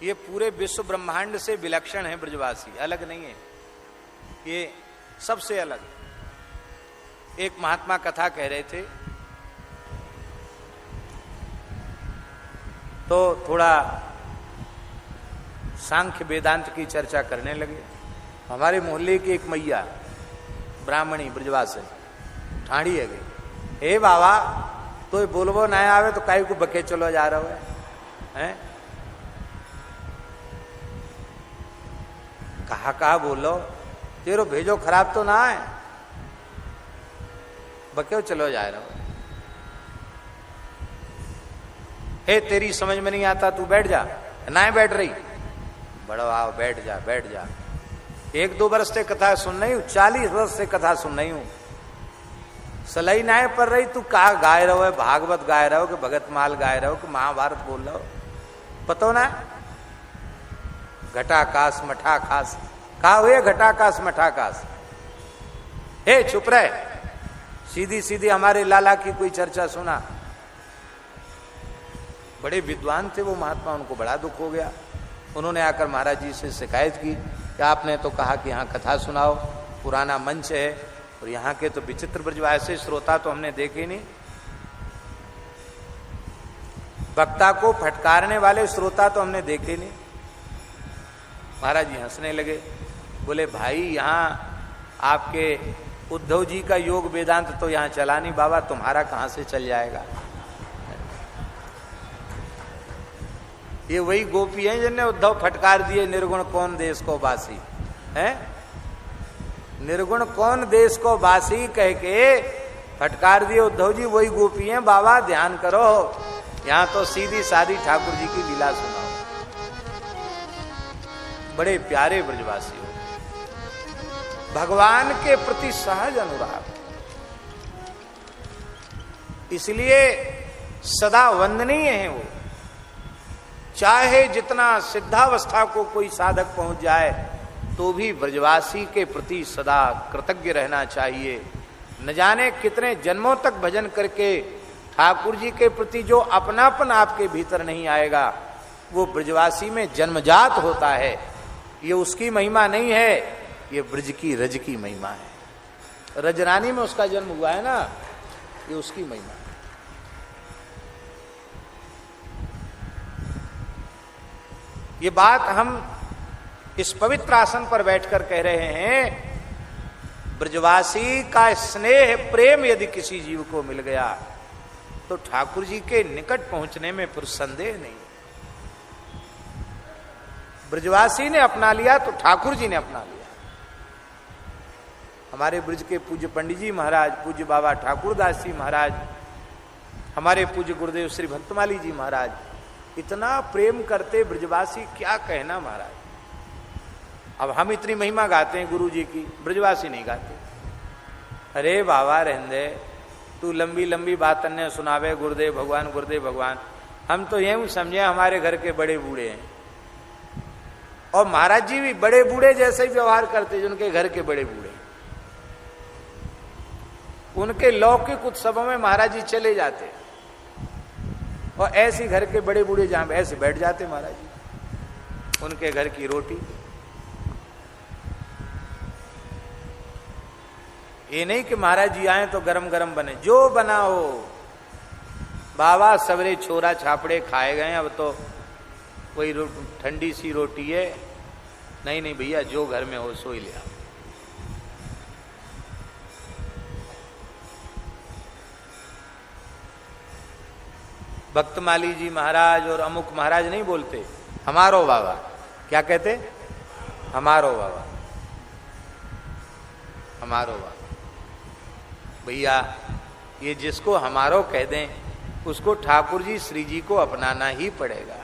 ये पूरे विश्व ब्रह्मांड से विलक्षण है ब्रजवासी, अलग नहीं है, ये सबसे अलग। एक महात्मा कथा कह रहे थे तो थोड़ा सांख्य वेदांत की चर्चा करने लगे। हमारे मोहल्ले की एक मैया ब्राह्मणी ब्रजवासी ठाड़ी है गई, हे बाबा तो बोलबो ना आवे तो काई को बके चलो जा रहा है? कहा बोलो तेरो भेजो खराब तो ना है, बक्यो चलो जा रहा हो। हे तेरी समझ में नहीं आता, तू बैठ जा। ना बैठ रही, बड़ो आओ बैठ जा बैठ जा। 1-2 वर्ष से कथा सुन रही हूं, 40 वर्ष से कथा सुन रही हूं, सलाई नाय पर रही। तू कहा गाय रहो है, भागवत गाय रहो कि भगत माल गाय रहो कि महाभारत बोल रहे हो, पतो ना? घटाकाश मठाकाश कहा हुए, घटाकाश मठाकाश। हे चुप रहे, सीधी सीधी हमारे लाला की कोई चर्चा सुना। बड़े विद्वान थे वो महात्मा, उनको बड़ा दुख हो गया। उन्होंने आकर महाराज जी से शिकायत की कि आपने तो कहा कि यहाँ कथा सुनाओ, पुराना मंच है, और यहाँ के तो विचित्र ब्रजवासी श्रोता तो हमने देखे नहीं, वक्ता को फटकारने वाले श्रोता तो हमने देखे नहीं। महाराज जी हंसने लगे, बोले भाई यहाँ आपके उद्धव जी का योग वेदांत तो यहाँ चला नहीं बाबा, तुम्हारा कहां से चल जाएगा? ये वही गोपी हैं जिन्हें उद्धव फटकार दिए, निर्गुण कौन देश को बासी है, निर्गुण कौन देश को बासी कह के फटकार दिए उद्धव जी, वही गोपी हैं। बाबा ध्यान करो, यहाँ तो सीधी सादी ठाकुर जी की लीला सुनाओ। बड़े प्यारे ब्रजवासी हो, भगवान के प्रति सहज अनुराग, इसलिए सदा वंदनीय है वो। चाहे जितना सिद्धावस्था को कोई साधक पहुंच जाए तो भी ब्रजवासी के प्रति सदा कृतज्ञ रहना चाहिए। न जाने कितने जन्मों तक भजन करके ठाकुर जी के प्रति जो अपनापन आपके भीतर नहीं आएगा, वो ब्रजवासी में जन्मजात होता है। ये उसकी महिमा नहीं है, ये ब्रज की रज की महिमा है। रजरानी में उसका जन्म हुआ है ना, ये उसकी महिमा है। ये बात हम इस पवित्र आसन पर बैठकर कह रहे हैं। ब्रजवासी का स्नेह प्रेम यदि किसी जीव को मिल गया तो ठाकुर जी के निकट पहुंचने में फिर संदेह नहीं। ब्रजवासी ने अपना लिया तो ठाकुर जी ने अपना लिया। हमारे ब्रज के पूज्य पंडित जी महाराज, पूज्य बाबा ठाकुरदास जी महाराज, हमारे पूज्य गुरुदेव श्री भक्तमाली जी महाराज इतना प्रेम करते ब्रजवासी, क्या कहना महाराज। अब हम इतनी महिमा गाते हैं गुरु जी की, ब्रजवासी नहीं गाते। अरे बाबा रहंदे, तू लंबी लंबी बात अन्य सुनावे, गुरुदेव भगवान गुरुदेव भगवान। हम तो यूं समझे हमारे घर के बड़े बूढ़े हैं, और महाराज जी भी बड़े बूढ़े जैसे ही व्यवहार करते जिनके घर के बड़े बूढ़े। उनके लौकिक उत्सवों में महाराज जी चले जाते और ऐसे घर के बड़े बूढ़े जहां ऐसे बैठ जाते महाराज जी, उनके घर की रोटी। ये नहीं कि महाराज जी आए तो गरम गरम बने, जो बना हो। बाबा सवेरे छोरा छापड़े खाए गए, अब तो वही ठंडी सी रोटी है। नहीं नहीं भैया, जो घर में हो सो ही ले आओ। भक्तमाली जी महाराज और अमुक महाराज नहीं बोलते, हमारो बाबा। क्या कहते? हमारो बाबा, हमारो बाबा। भैया ये जिसको हमारो कह दें उसको ठाकुर जी श्री जी को अपनाना ही पड़ेगा।